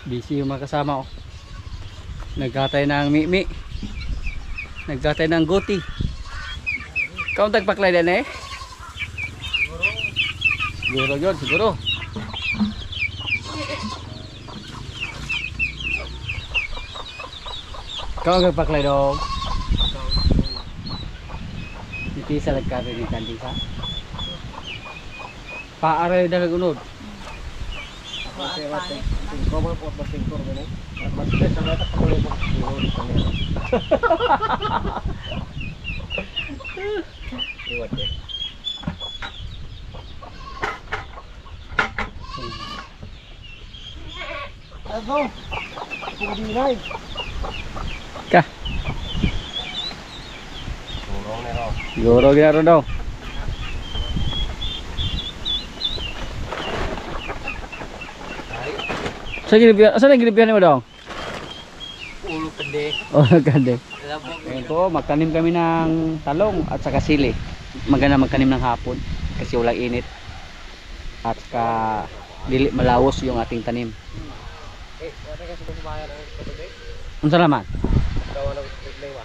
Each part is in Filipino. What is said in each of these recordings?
Busy yung mga kasama, oh. Nagkatay ng mimi. Nagkatay ng goti. Ikaw tagpaklay din eh? Siguro yun, siguro. Ikaw ang nagpaklay dong. Hindi sa nagkatay ni Kandisa. Paaray na kagunod. Cover po ba singkor mo ni? Mas sa mata pa ko yung siguro dito niya. Iwat eh. Ako. Hindi right. Ka. Turong na raw. Siguro ginaro daw. Saan ang ginipihan mo daw? Ulo kende. Oh, ganda. Ito, magtanim kami ng talong at saka sili. Maganda magtanim ng hapon kasi walang init. At saka dili malawos yung ating tanim. Wala ka sa bayan ang patubig. Unsa naman? Gawa na sa problema ba?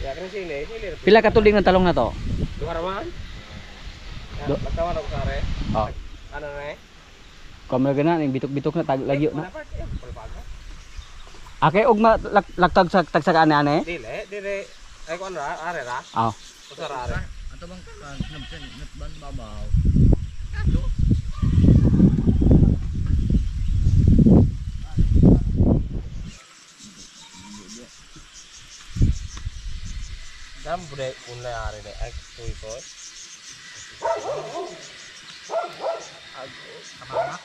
Ya kan sili. Pila ka tuling ng talong na to? Duha raman. Magtawa na ko sa are. Oh. Ano na eh? Kamera gana ning bitok-bitok na tag lagyo na. Ake og laktag sa tagsa ane. Dili. Ay ko ano ra, are ra. Oh. Usa ra are. Ato bang nabsen natban babaw. Dam bude unla are ne ay tuy ko. Kamama.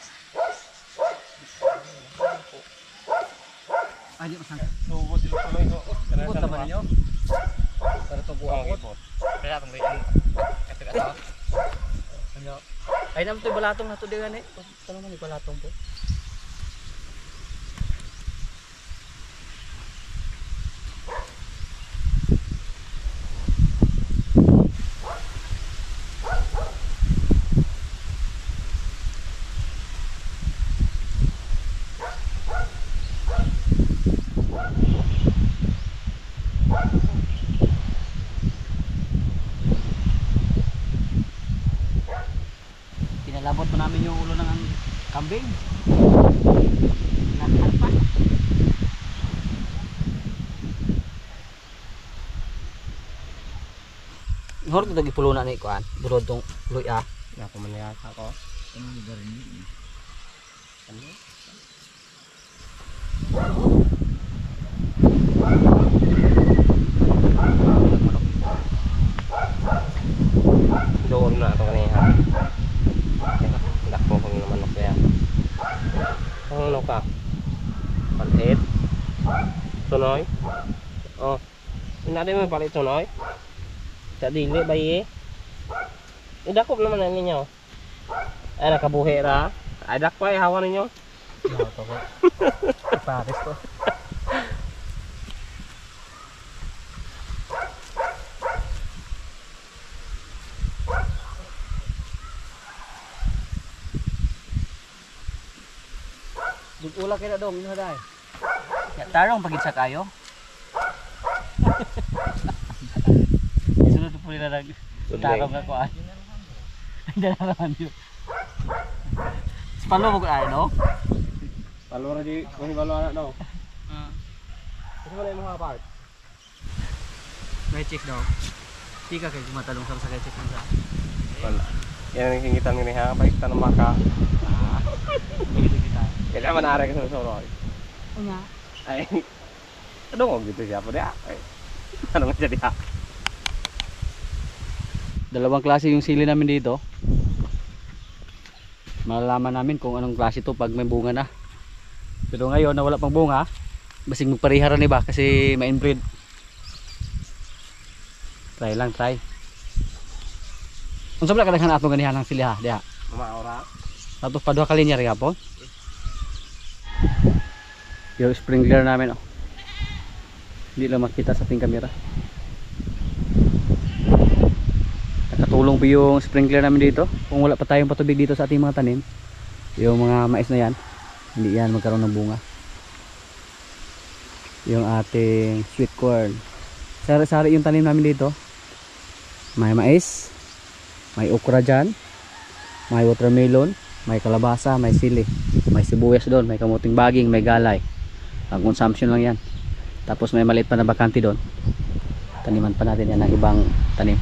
Ayo masang. Subo sila tuloy ko. Ikot naman niyo. Para to buang ipot. Kaya tong lian. Kata-kata. Ano? Ay naman to balatong na to diyan eh. Tanong man balatong po. Pinalabot mo namin yung ulo ng kambing. Lahat pa. Hor kita gipulo na ni kuan. Durod tong luya. Ako man yata ko. Ano lugar ni? Doon na ito kanina. Tidak po kung naman ako yan. Ang ano ka? Palit. Sunoy. Oh. Hindi mo palit sunoy. Sa dili ba ye? Idakop naman ang ninyo. Ay nakabuhi ra. Ay dakpa ay hawa ninyo. No, to ko. Pares to. Dugula kay na dong ino dai. Ya tarong pagit sa kayo. Isunod po nila nag tarong ako ay. Dalaman yun. Spalo mo ko ay no? Palo ra di, kung balo anak daw. Kasi wala yung mga part. May check daw. Tika kay gumatalong sa kay check sa. Wala. Yan ang hingitan ni ha, balik ta ng maka. Kaya man ara ka sa soroy. Una. Ay. Ano mo gitu siya po dia? Ay. Ano nga jadi ha? Dalawang klase yung sili namin dito. Malalaman namin kung anong klase to pag may bunga na. Pero ngayon na wala pang bunga, basig magpariharan ni ba kasi ma-inbreed. Try lang, try. Unsa ba kadaghan ato ganihan ng sili ha, diha. Maora. Ato pa duha ka linya ri gapon. Yung sprinkler namin oh. Hindi lang makita sa ating camera. Nakatulong po yung sprinkler namin dito. Kung wala pa tayong patubig dito sa ating mga tanim, Yung mga mais na yan, hindi yan magkaroon ng bunga. Yung ating sweet corn. Sari-sari yung tanim namin dito. May mais, may okra dyan, may watermelon, may kalabasa, may sili, may sibuyas doon, may kamuting baging, may galay. Ang consumption lang yan. Tapos may maliit pa na bakante doon. Taniman pa natin yan ng ibang tanim.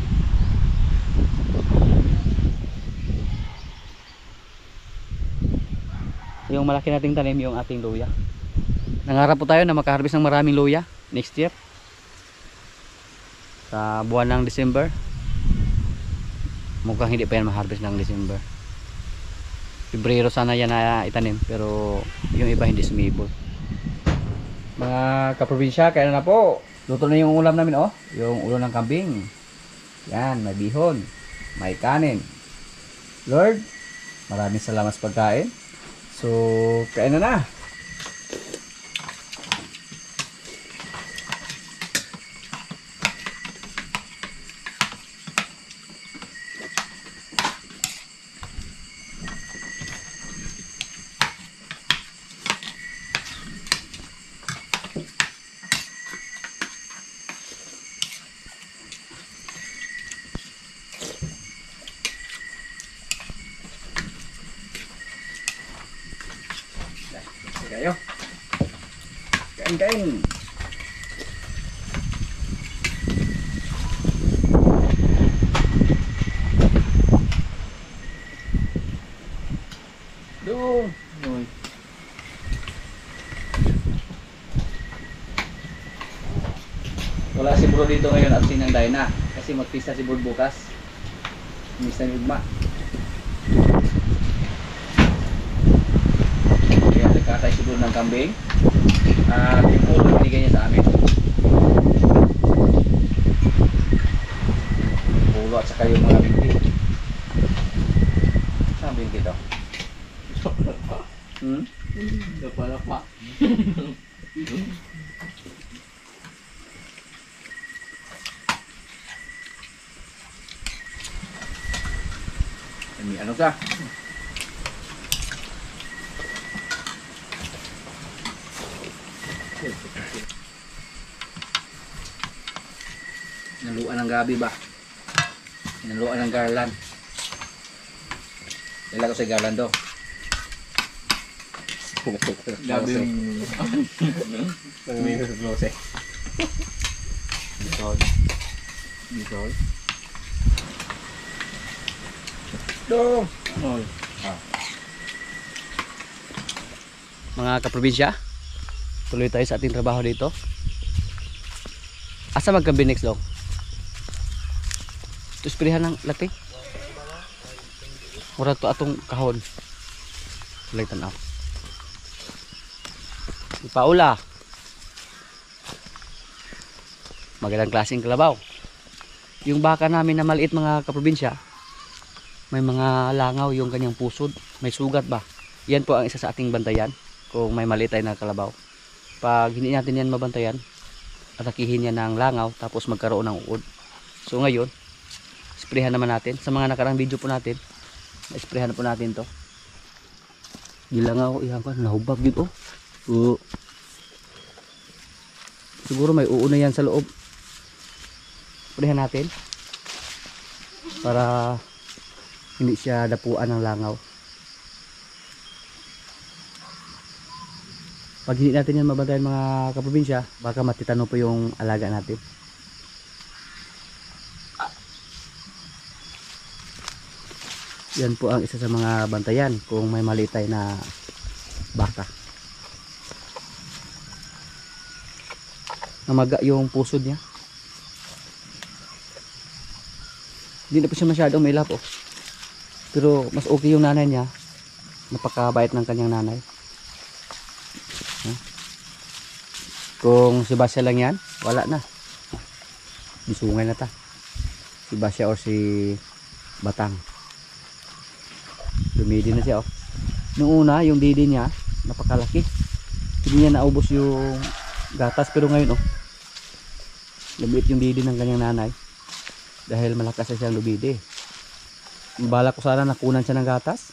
Yung malaki nating tanim yung ating luya. Nangarap po tayo na makaharvest ng maraming luya next year sa buwan ng December. Mukhang hindi pa yan maharvest ng December. Pebrero sana yan na itanim, pero yung iba hindi sumibol. Mga kaprobinsya, kaya na po, luto na yung ulam namin, oh. Yung ulo ng kambing. Yan, may bihon, may kanin. Lord, maraming salamat sa pagkain. So, kain na na. Kayo. Kain. Dong. Wala si bro dito ngayon at sinang Dina kasi magpisa si bro bukas. Misa ni Ugma. Katay siguro ng kambing at yung ulo binigay niya sa amin, ulo at saka yung mga binti. Saan binti ito? Dapalapa. Ano sa? Naluan ng gabi ba? Naluan ng garland. Ilan ko sa garland do? Gabi yung nangmingos sa glose. Bisol. Dong. Mga kaprobinsya, tuloy tayo sa ating trabaho dito. Asa magkambi next dong? Ito sprihan ng lating. Mura to atong kahon. Tulay tanaw. Ipaula. Magandang klaseng kalabaw. Yung baka namin na maliit mga kaprobinsya, may mga langaw yung kanyang pusod. May sugat ba? Yan po ang isa sa ating bantayan kung may maliit tayo na kalabaw. Pag hindi natin yan mabantayan, atakihin niya ng langaw tapos magkaroon ng uod. So ngayon, sprayhan naman natin. Sa mga nakarang video po natin, na-sprayhan na po natin to. Gilangaw, iyan ko, nahubag yun oh. Siguro may uuna yan sa loob. Sprayhan natin para hindi siya dapuan ng langaw. Pag hindi natin yan mabantayan mga kaprobinsya, baka matitano po yung alaga natin. Yan po ang isa sa mga bantayan kung may maliit tayo na baka. Namaga yung pusod niya. Hindi na po siya masyadong may lap, oh. Pero mas okay yung nanay niya. Napakabait ng kanyang nanay. Kung si Basya lang yan, wala na. Disungay na ta. Si Basya or si Batang. Dumidi na siya, oh. Noong una, yung didi niya, napakalaki. Hindi niya naubos yung gatas. Pero ngayon, oh, lumiit yung didi ng kanyang nanay. Dahil malakas na siyang lumidi. Balak ko sana nakunan siya ng gatas.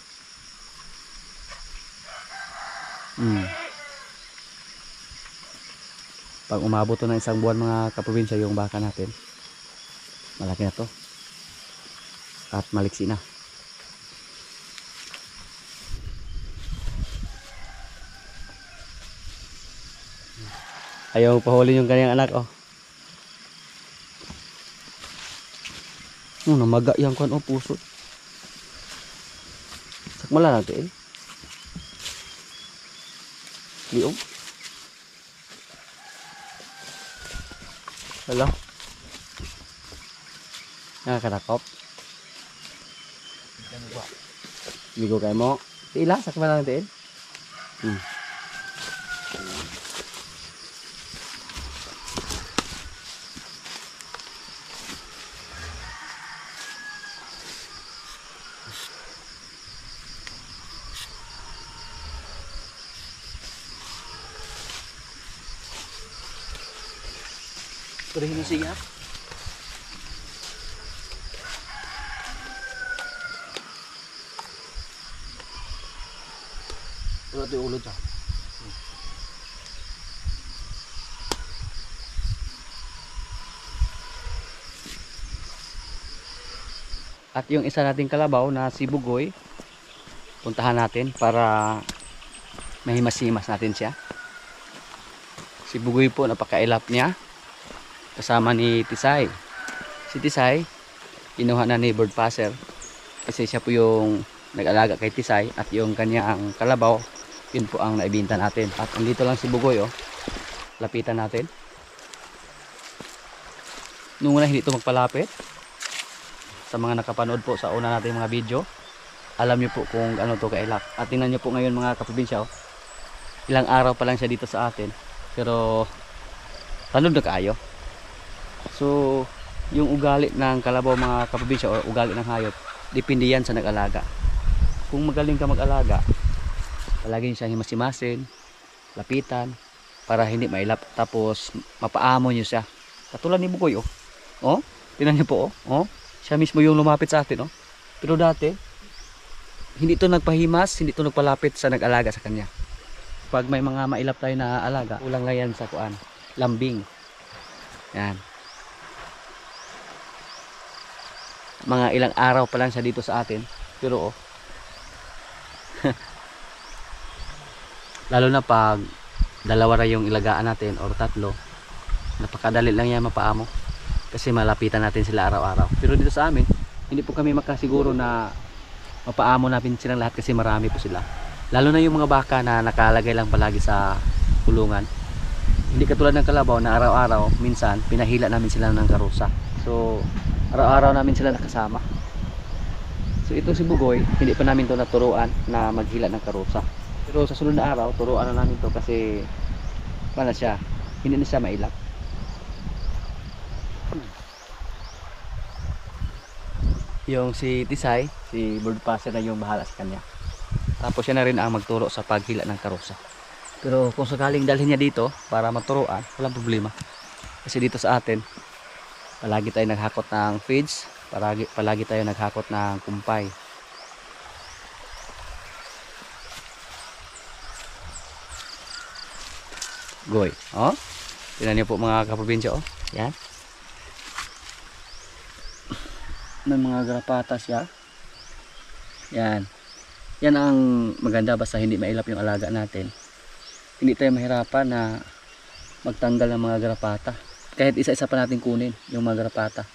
Pag umabot to ng isang buwan mga kaprobinsya yung baka natin, malaki na to at maliksi na. Ayaw pahuli yung kanyang anak, oh. Namaga yung kan, oh, puso. Sakmala natin, eh. Liom. Hello. Nakakatakop. Bigo kayo mo. Tila, sakmala natin. Purihin mo siya. Wala ito yung ulo dyan. At yung isa nating kalabaw na si Bugoy, puntahan natin para mahimas-himas natin siya. Si Bugoy po, napakailap niya. Kasama ni Tisay. Si Tisay, kinuha na ni Bird Passer. Kasi siya po yung nag-alaga kay Tisay. At yung kanyang kalabaw, yun po ang naibinta natin. At andito lang si Bugoy, oh. Lapitan natin. Nung una hindi ito magpalapit. Sa mga nakapanood po sa una natin mga video, alam nyo po kung ano to kailak. At tingnan nyo po ngayon mga kaprobinsya, oh. Ilang araw pa lang siya dito sa atin. Pero tanod na kaayo. So, yung ugali ng kalabaw mga kaprobinsya o ugali ng hayop, depende yan sa nag-alaga. Kung magaling ka mag-alaga, palagi nyo siyang himas-himasin, lapitan, para hindi mailap. Tapos, mapaamo nyo siya. Katulad ni Bugoy, oh. Oh, tinan nyo po, oh. Oh, siya mismo yung lumapit sa atin, oh. Pero dati, hindi ito nagpahimas, hindi ito nagpalapit sa nag-alaga sa kanya. Pag may mga mailap tayo na alaga, ulang nga yan sa kuan, lambing. Yan. Mga ilang araw pa lang siya dito sa atin. Pero, oh. Lalo na pag dalawa ra yung ilagaan natin or tatlo, napakadali lang yan mapaamo. Kasi malapitan natin sila araw-araw. Pero dito sa amin, hindi po kami makasiguro na mapaamo natin silang lahat kasi marami po sila. Lalo na yung mga baka na nakalagay lang palagi sa kulungan. Hindi katulad ng kalabaw na araw-araw, minsan pinahila namin sila ng karusa. So, araw-araw namin sila nakasama. So, ito si Bugoy, hindi pa namin to naturuan na maghila ng karusa. Pero sa sunod na araw, turuan na namin to kasi wala siya, hindi na siya mailap. Yung si Tisay, si Bird Passer na yung bahala sa kanya. Tapos siya na rin ang magturo sa paghila ng karusa. Pero kung sakaling dalhin niya dito para maturuan, walang problema. Kasi dito sa atin, palagi tayo naghakot ng feeds, palagi tayo naghakot ng kumpay. Goy, oh. Tingnan niyo po mga kaprobinsya, oh. Yan. May mga garapata siya. Yan. Yan ang maganda basta hindi mailap yung alaga natin. Hindi tayo mahirapan na magtanggal ng mga garapata. Kahit isa-isa pa natin kunin yung mga garapata.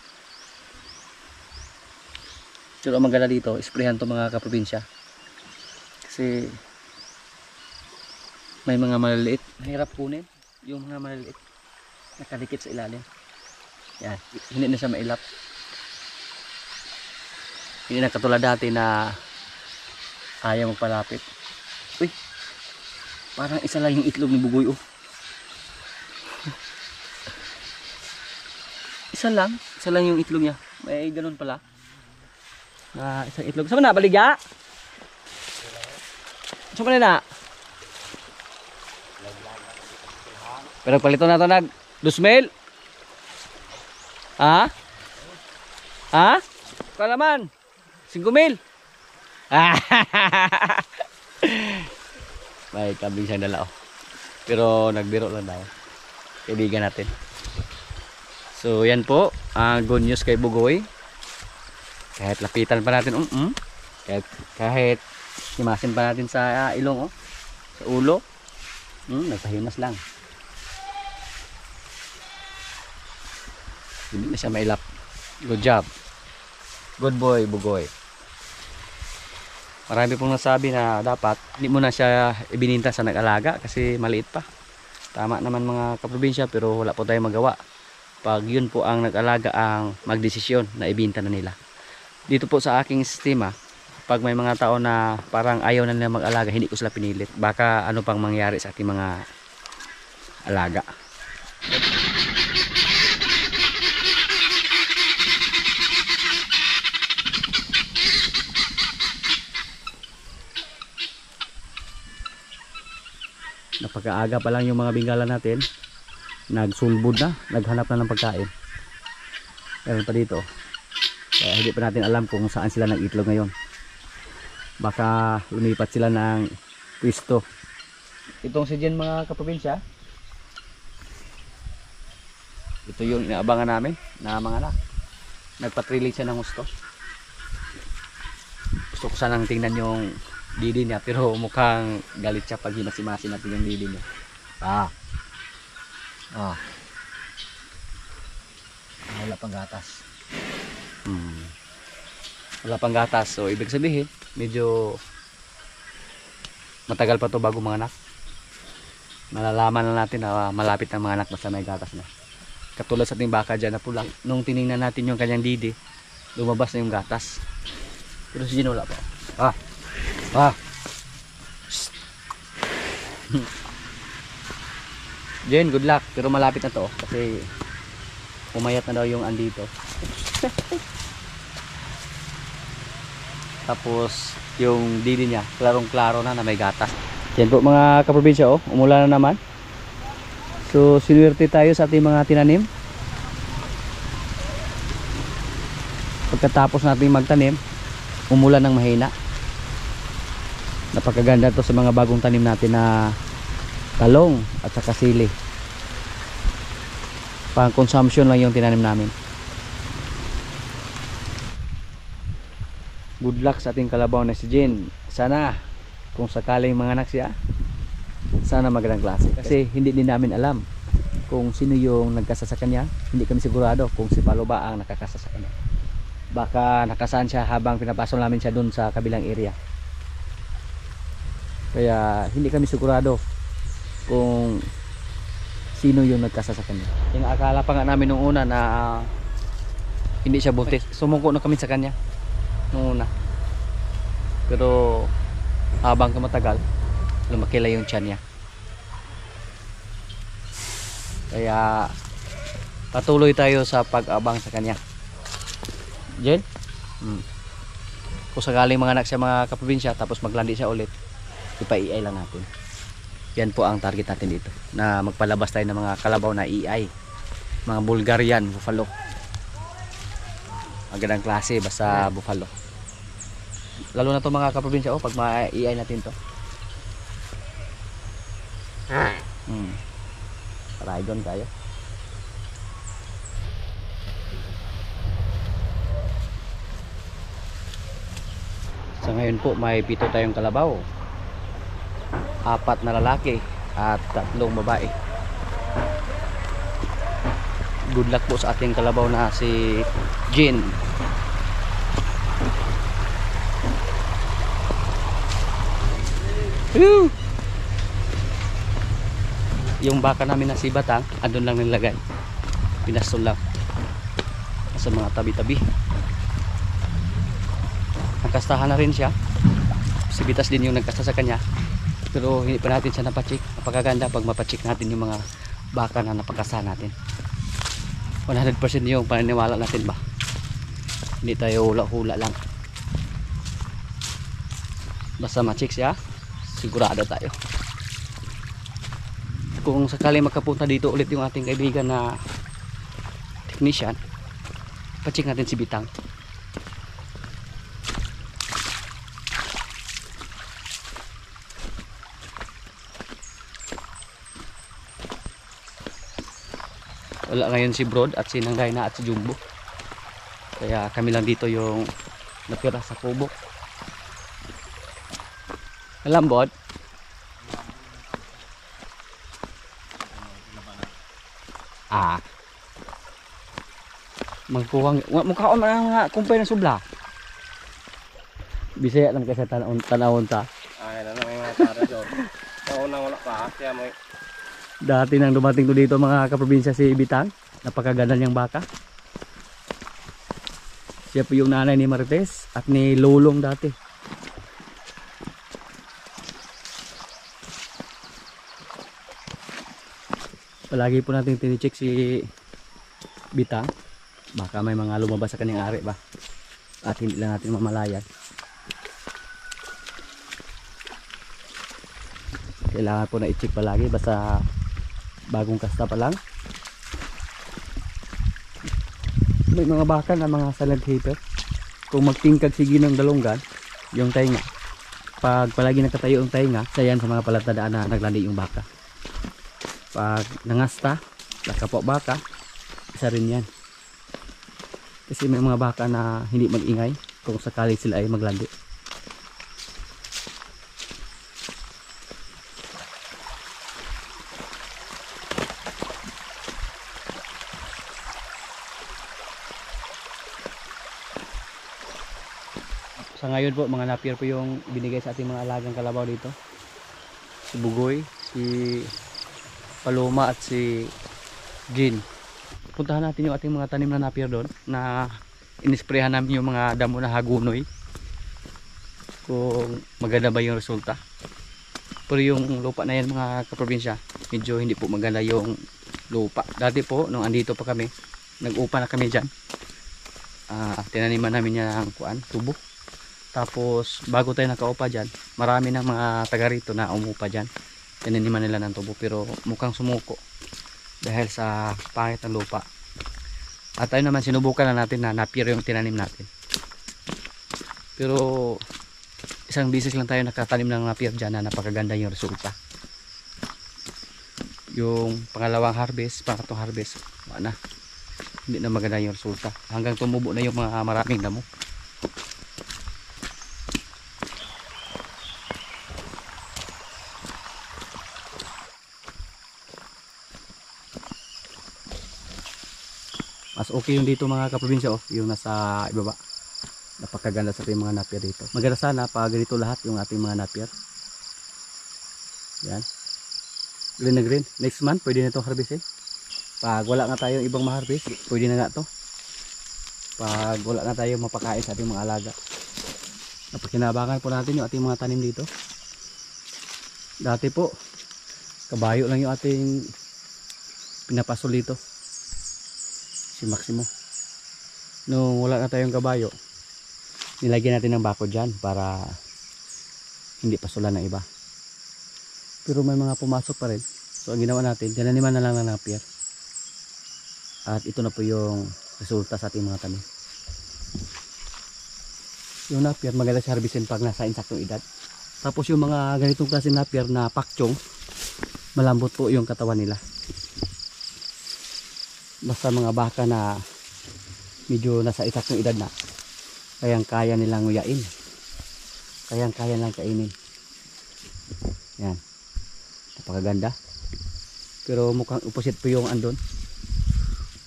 Pero ang maganda dito, isprehan to mga kaprobinsya. Kasi may mga maliliit. Mahirap kunin yung mga maliliit. Nakadikit sa ilalim. Yan. Hindi na siya mailap. Hindi na katulad dati na ayaw magpalapit. Uy, parang isa lang yung itlog ni Bugoy, oh. Isa lang yung itlog niya. May ganun pala. Isang itlog. Saan na? Baligya? Saan na? Pero palito na ito nag 2,000. Ha? Ha? Kalaman. 5,000. May kambing siyang dala oh. Pero nagbiro lang daw. Kaibigan natin. So yan po, ang good news kay Bugoy. Kahit lapitan pa natin, kahit himasin pa natin sa ilong oh, sa ulo, nagpahimas lang. Hindi na siya mailap. Good job. Good boy, Bugoy. Marami pong nasabi na dapat hindi mo na siya ibininta sa nag-alaga kasi maliit pa. Tama naman mga kaprobinsya, pero wala po tayong magawa. Pag yun po ang nag-alaga ang magdesisyon na ibinta na nila. Dito po sa aking sistema, pag may mga tao na parang ayaw na nila mag-alaga, hindi ko sila pinilit. Baka ano pang mangyari sa ating mga alaga. Napag-aaga pa lang yung mga bingala natin, nagsulbud na, naghanap na ng pagkain. Meron pa dito, kaya hindi pa natin alam kung saan sila nag-itlog ngayon. Baka lumipat sila ng pwesto. Itong si Jen mga kaprobinsya, ito yung inaabangan namin na mga anak. Nagpatrilig siya ng gusto. Gusto ko sanang tingnan yung didi niya, pero mukhang galit siya pag hinasi-masi natin yung didi niya. Wala pang gatas. Wala pang gatas, so ibig sabihin medyo matagal pa to bago mga anak. Malalaman na natin na malapit ang mga anak basta may gatas na. Katulad sa ating baka dyan na pula, nung tiningnan natin yung kanyang didi, lumabas na yung gatas. Pero si Gino wala pa. Jen, good luck. Pero malapit na to kasi umayat na daw yung andito. Tapos yung didi niya klarong klaro na may gatas. Yan po mga kaprobinsya oh, umulan na naman. So sinuwerte tayo sa ating mga tinanim. Pagkatapos natin magtanim, umulan ng mahina. Napakaganda to sa mga bagong tanim natin na talong at saka sili. Pang consumption lang yung tinanim namin. Good luck sa ating kalabaw na si Jen. Sana kung sakaling mga anak siya, sana magandang klase. Kasi hindi din namin alam kung sino yung nagkasa sa kanya. Hindi kami sigurado kung si Palo ba ang nakakasa sa kanya. Baka nakasaan siya habang pinapasok namin siya dun sa kabilang area. Kaya hindi kami sigurado kung sino yung nagkasa sa kanya. Yung akala pa nga namin nung una na hindi siya buntis. Sumuko na kami sa kanya nung una. Pero habang tumatagal, lumaki yung tiyan niya. Kaya patuloy tayo sa pag-abang sa kanya. Jen? Kung sakaling mga anak siya mga kaprobinsya tapos maglandi siya ulit, ipa-EI lang natin. Yan po ang target natin dito, na magpalabas tayo ng mga kalabaw na EI, mga Bulgarian buffalo. Magandang klase basta buffalo, lalo na to mga kaprobinsya pag ma-EI natin to. Paragon kayo. Sa ngayon po may 7 tayong kalabaw, 4 na lalaki at 3 babae. Good luck po sa ating kalabaw na si Jen. Woo! Yung baka namin na si Batang, andun lang nilagay. Pinastol lang sa mga tabi-tabi. Nakastahan na rin siya. Si Bitas din yung nagkasta sa kanya. Pero hindi pa natin siya napachik. Napakaganda pag mapachik natin yung mga baka na napakastahan natin. 100% yung paniniwala natin ba. Hindi tayo hula-hula lang. Basta machik siya, sigurado tayo. Kung sakaling makapunta dito ulit yung ating kaibigan na technician, pachik natin si Bitang. Wala ngayon si Brod at si Nanggay na at si Jumbo. Kaya kami lang dito yung natira sa kubo. Alam, Bod? Magkuwang mukhaon man nga kumpay na subla. Bisaya lang kasi tanawon ta. Ay, na may mga tara doon. Kaunang wala pa, kaya may... Dati nang dumating to dito mga kaprobinsya si Bitang, napakaganda niyang baka. Siya po yung nanay ni Marites at ni Lulong dati. Palagi po natin tinicheck si Bitang. Baka may mga lumabas sa kanyang ari ba. At hindi lang natin mamalayan. Kailangan po na i-check palagi basta bagong kasta pa lang. May mga baka na mga silent hitter. Kung magtingkag sige ng dalunggan, yung tainga. Pag palagi nakatayo yung tainga, isa yan sa mga palatandaan na naglandi yung baka. Pag nangasta, nakapo baka, isa rin yan. Kasi may mga baka na hindi mag-ingay kung sakali sila ay maglandi. Sa ngayon po mga napier po yung binigay sa ating mga alagang kalabaw dito. Si Bugoy, si Paloma at si Jean. Puntahan natin yung ating mga tanim na napier doon na inisprehan namin yung mga damo na hagunoy. Kung maganda ba yung resulta. Pero yung lupa na yan mga kaprobinsya, medyo hindi po maganda yung lupa. Dati po nung andito pa kami, nag-upa na kami dyan. Tinaniman namin yung tubo. Tapos bago tayo nakaupa dyan, marami ng mga taga rito na umupa dyan. Tinaniman nila ng tubo pero mukhang sumuko dahil sa pangit ng lupa. At tayo naman sinubukan na natin na napier yung tinanim natin. Pero isang bisis lang tayo nakatanim ng napier dyan na napakaganda yung resulta. Yung pangalawang harvest, pangatlong harvest, wala na. Hindi na maganda yung resulta. Hanggang tumubo na yung mga maraming damo. Mas okay yung dito mga kaprobinsya, yung nasa ibaba. Napakaganda sa ating mga napier dito. Maganda sana pag ganito lahat yung ating mga napier. Yan. Green na green. Next month pwede na itong harvestin. Pag wala nga tayong ibang ma-harvest, pwede na nga to. Pag wala na tayong mapakain sa ating mga alaga. Napakinabangan po natin yung ating mga tanim dito. Dati po, kabayo lang yung ating pinapasol dito. Si Maximo. Nung wala na tayong kabayo, nilagyan natin ng bako dyan para hindi pasulan ng iba. Pero may mga pumasok pa rin. So ang ginawa natin, tinaniman na lang ng napier. At ito na po yung resulta sa ating mga tanim. Yung napier maganda sa harvestin pag nasa insaktong edad. Tapos yung mga ganitong klase napier na pakchong, malambot po yung katawan nila. Basta mga baka na medyo nasa isaktong edad na, kayang-kaya nilang nguyain, kayang-kaya nilang kainin. Yan, napakaganda. Pero mukhang opposite po yung andon.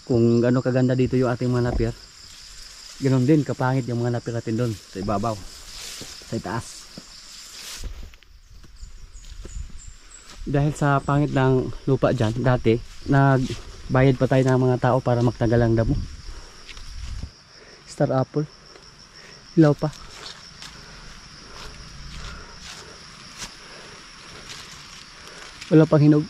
Kung gano'ng kaganda dito yung ating mga napier, ganoon din kapangit yung mga napier natin doon sa ibabaw, sa itaas. Dahil sa pangit ng lupa dyan, dati bayad pa tayo ng mga tao para magtagal ang damo. Star apple, hilaw pa. Wala pang hinog.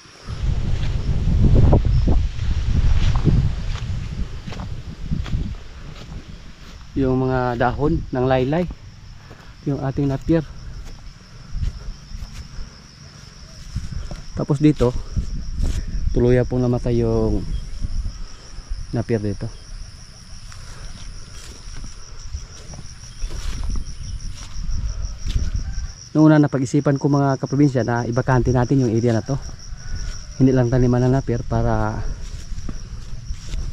Yung mga dahon ng laylay, yung ating napier. Tapos dito tuluyan pong namatay yung napier dito. Noong una napag-isipan ko mga kaprobinsya na ibakante natin yung area na to. Hindi lang taniman ng napier para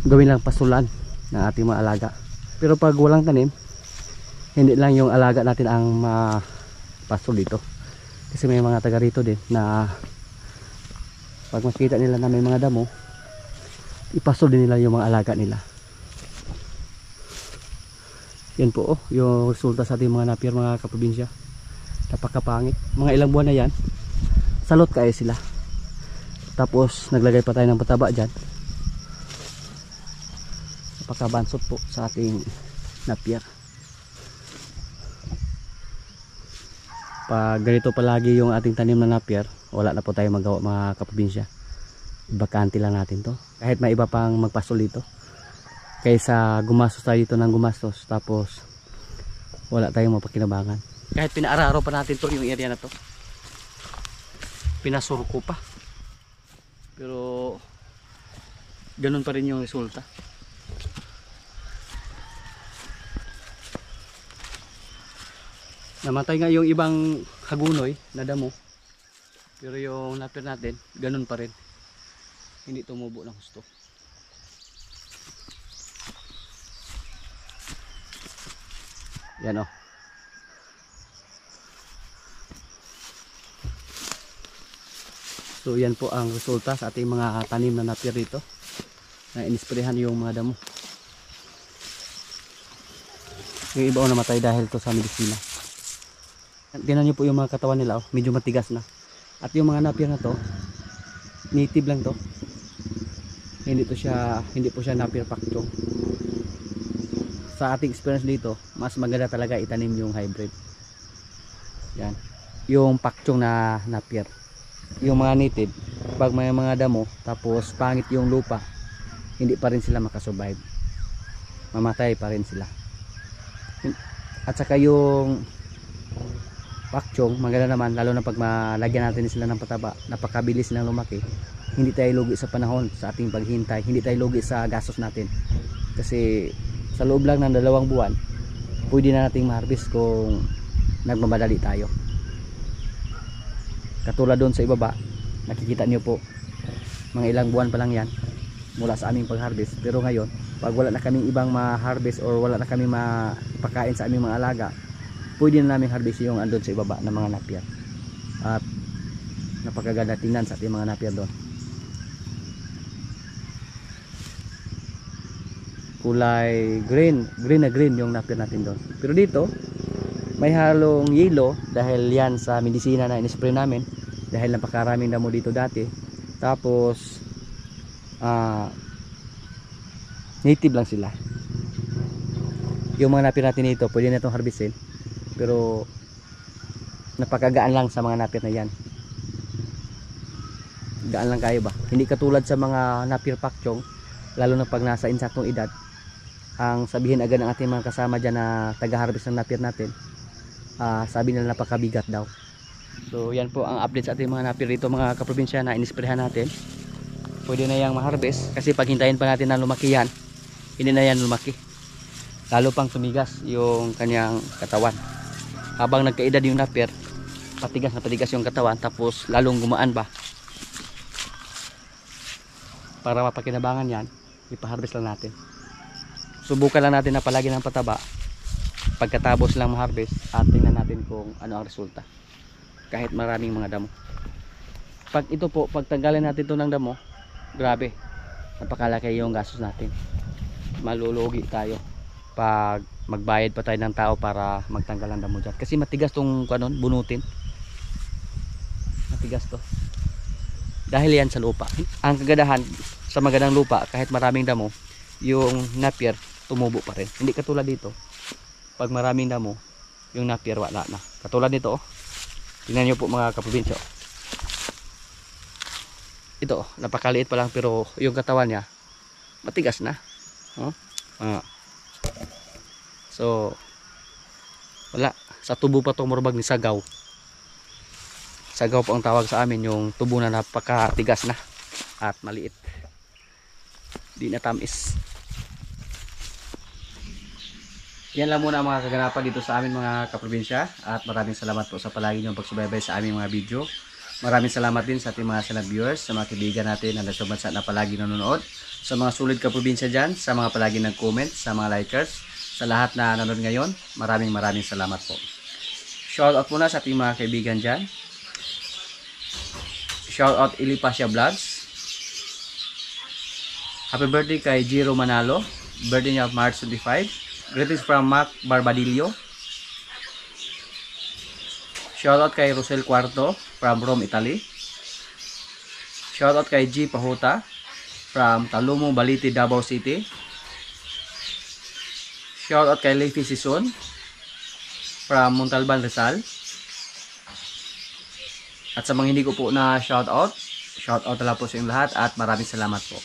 gawin lang pasulan ng ating mga alaga. Pero pag walang tanim, hindi lang yung alaga natin ang mapasol dito, kasi may mga taga rito din na pag makita nila na may mga damo, ipasol din nila yung mga alaga nila. Yan po yung resulta sa ating mga napier, mga kaprobinsya. Napakapangit. Mga ilang buwan na yan, salot kayo sila. Tapos naglagay pa tayo ng pataba dyan. Napakabansot po sa ating napier. Pag ganito palagi yung ating tanim na napier, wala na po tayo magawa, mga kaprobinsya. Ibakante lang natin to, kahit may iba pang magpasol dito, kaysa gumastos tayo dito ng gumastos tapos wala tayong mapakinabangan. Kahit pinaararo pa natin to, yung area na to, pinasurko pa, pero ganun pa rin yung resulta. Namatay nga yung ibang hagunoy na damo, pero yung napier natin ganun pa rin, hindi tumubo ng gusto. Yan o. So yan po ang resulta sa ating mga tanim na napier dito, na inisprehan yung mga damo. Yung iba namatay dahil to sa medisina. Tingnan nyo po yung mga katawan nila, medyo matigas na. At yung mga napier na to, native lang to. Hindi po siya napier paktong. Sa ating experience dito, mas maganda talaga itanim yung hybrid. Yan. Yung paktong na napier. Yung mga native, pag may mga damo, tapos pangit yung lupa, hindi pa rin sila makasurvive. Mamatay pa rin sila. At saka yung pakchong, maganda naman, lalo na pag malagyan natin sila ng pataba, napakabilis silang lumaki. Hindi tayo lugi sa panahon sa ating paghintay, hindi tayo lugi sa gastos natin, kasi sa loob lang ng 2 buwan pwede na nating ma-harvest kung nagmamadali tayo. Katulad doon sa ibaba, nakikita nyo po, mga ilang buwan pa lang yan mula sa aming pag-harvest. Pero ngayon, pag wala na kaming ibang ma-harvest or wala na kaming mapakain sa aming mga alaga, pwede na namin harvest yung andun sa ibaba ng mga napier. At napakaganda tingnan sa ating mga napier doon. Kulay green na green yung napier natin doon. Pero dito may halong yellow dahil yan sa medisina na in-spray namin, dahil napakaraming damo dito dati. Tapos native lang sila. Yung mga napier natin dito, pwede na itong harvestin, pero napakagaan lang sa mga napier na yan. Gaan lang kayo ba? Hindi katulad sa mga napier pakchong, lalo na pag nasa insaktong edad, ang sabihin agad ng ating mga kasama dyan na taga-harvest ng napier natin, sabi nila napakabigat daw. So yan po ang update sa ating mga napier dito, mga kaprobinsya, na inisprehan natin. Pwede na yang ma-harvest, kasi pag hintayin pa natin na lumaki yan, hindi na yan lumaki, lalo pang tumigas yung kanyang katawan. Habang nagkaedad yung napier, patigas na patigas yung katawan, tapos lalong gumaan ba. Para mapakinabangan yan, ipa-harvest lang natin. Subukan lang natin na palagi ng pataba pagkatapos lang ma-harvest, at tingnan natin kung ano ang resulta, kahit maraming mga damo. Pag ito po, pagtanggalin natin ito ng damo, grabe, napakalaki yung gastos natin. Malulugi tayo pag magbayad pa tayo ng tao para magtanggal ng damo dyan, kasi matigas tong bunutin, matigas to dahil yan sa lupa. Ang kagadahan sa magandang lupa, kahit maraming damo, yung napier tumubo pa rin. Hindi katulad dito, pag maraming damo, yung napier wala na. Katulad nito, tingnan nyo po mga kaprobinsya, ito napakaliit pa lang, pero yung katawan niya matigas na. So wala, sa tubo pa itong murabag ni sagaw. Sagaw po ang tawag sa amin, yung tubo na napakatigas na at maliit, di na tamis. Yan lang muna mga kaganapan dito sa amin mga kaprobinsya, at maraming salamat po sa palagi niyong pagsubaybay sa aming mga video. Maraming salamat din sa ating mga silent viewers, sa mga kaibigan natin na nasa bansa na palagi nanonood, sa mga sulit kaprobinsya dyan, sa mga palagi nag-comment, sa mga likers, sa lahat na nanonood ngayon. Maraming salamat po. Shout out muna sa ating mga kaibigan dyan. Shout out Ilipasia Vlogs. Happy birthday kay Jiro Manalo. Birthday niya March 25. Greetings from Mac Barbadillo. Shoutout kay Rosel Cuarto from Rome, Italy. Shoutout kay G. Pahuta from Talumo, Baliti, Davao City. Shoutout kay Leify Sison from Montalban, Rizal. At sa mga hindi ko po na shoutout na lang po sa inyong lahat at maraming salamat po.